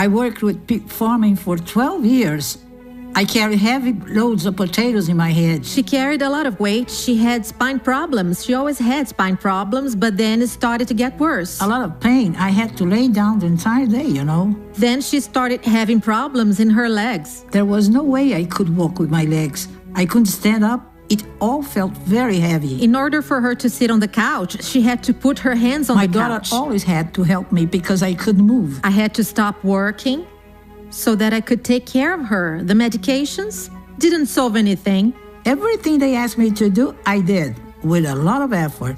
I worked with pig farming for 12 years. I carried heavy loads of potatoes in my head. She carried a lot of weight. She had spine problems. She always had spine problems, but then it started to get worse. A lot of pain. I had to lay down the entire day, you know. Then she started having problems in her legs. There was no way I could walk with my legs. I couldn't stand up. It all felt very heavy. In order for her to sit on the couch, she had to put her hands on the couch. My daughter always had to help me because I couldn't move. I had to stop working so that I could take care of her. The medications didn't solve anything. Everything they asked me to do, I did, with a lot of effort.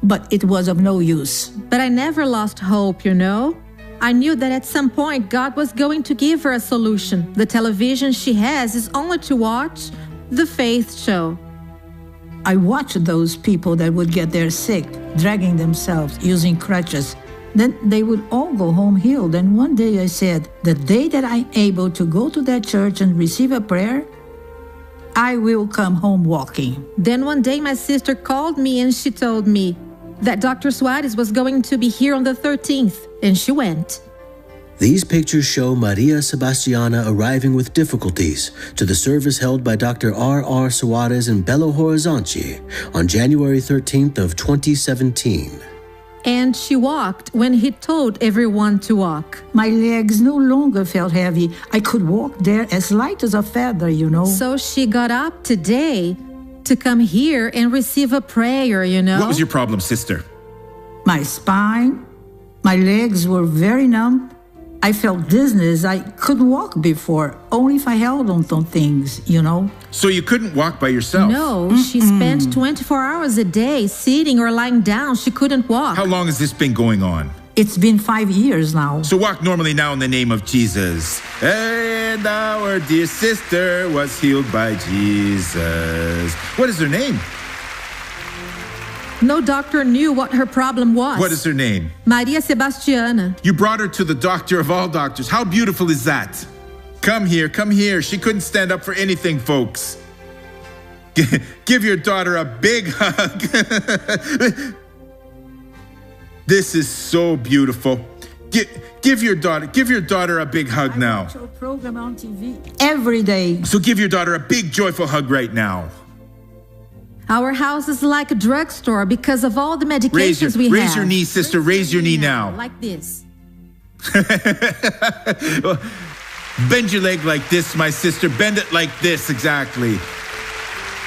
But it was of no use. But I never lost hope, you know. I knew that at some point God was going to give her a solution. The television she has is only to watch the faith show. I watched those people that would get there sick, dragging themselves, using crutches. Then they would all go home healed. And one day I said, the day that I'm able to go to that church and receive a prayer, I will come home walking. Then one day my sister called me and she told me that Dr. Suarez was going to be here on the 13th. And she went. These pictures show Maria Sebastiana arriving with difficulties to the service held by Dr. R.R. Suarez in Belo Horizonte on January 13th of 2017. And she walked when he told everyone to walk. My legs no longer felt heavy. I could walk there as light as a feather, you know. So she got up today to come here and receive a prayer, you know. What was your problem, sister? My spine, my legs were very numb. I felt dizziness. I couldn't walk before, only if I held on to things, you know. So you couldn't walk by yourself? No, she spent 24 hours a day sitting or lying down. She couldn't walk. How long has this been going on? It's been 5 years now. So walk normally now in the name of Jesus. And our dear sister was healed by Jesus. What is her name? No doctor knew what her problem was. What is her name? Maria Sebastiana. You brought her to the doctor of all doctors. How beautiful is that? Come here, come here. She couldn't stand up for anything, folks. Give your daughter a big hug. This is so beautiful. Give your daughter a big hug now. I watch your program on TV every day. So give your daughter a big joyful hug right now. Our house is like a drugstore because of all the medications we have. Raise your knee, sister. Raise your knee now. Like this. Bend your leg like this, my sister. Bend it like this, exactly.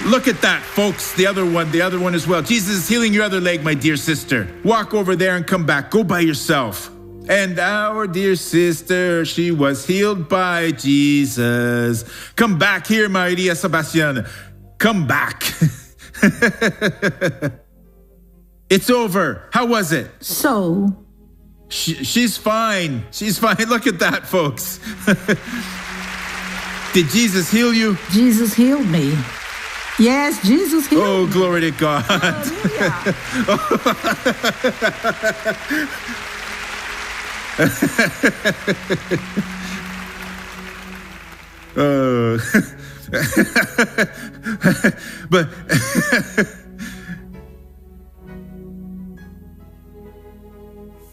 Look at that, folks. The other one as well. Jesus is healing your other leg, my dear sister. Walk over there and come back. Go by yourself. And our dear sister, she was healed by Jesus. Come back here, Maria Sebastiana. Come back. It's over. How was it? So? She's fine. She's fine. Look at that, folks. Did Jesus heal you? Jesus healed me. Yes, Jesus healed me. Oh, glory to God. But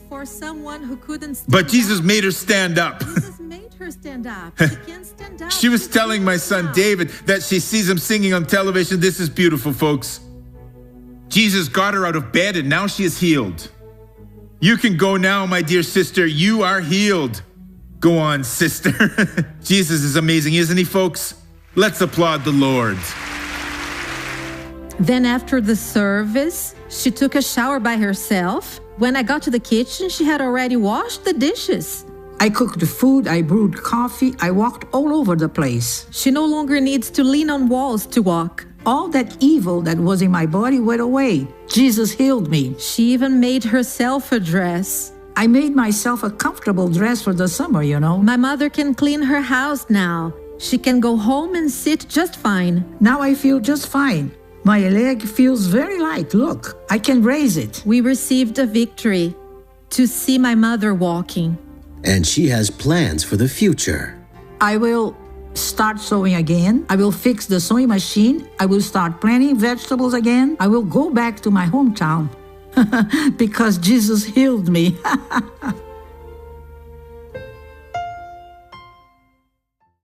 For someone who couldn't stand but Jesus up, made her stand up. Jesus made her stand up. She can't stand up. She was telling my son David that she sees him singing on television. This is beautiful, folks. Jesus got her out of bed and now she is healed. You can go now, my dear sister. You are healed. Go on, sister. Jesus is amazing, isn't he, folks? Let's applaud the Lord. Then after the service, she took a shower by herself. When I got to the kitchen, she had already washed the dishes. I cooked the food, I brewed coffee, I walked all over the place. She no longer needs to lean on walls to walk. All that evil that was in my body went away. Jesus healed me. She even made herself a dress. I made myself a comfortable dress for the summer, you know. My mother can clean her house now. She can go home and sit just fine. Now I feel just fine. My leg feels very light. Look, I can raise it. We received a victory to see my mother walking. And she has plans for the future. I will start sewing again. I will fix the sewing machine. I will start planting vegetables again. I will go back to my hometown because Jesus healed me.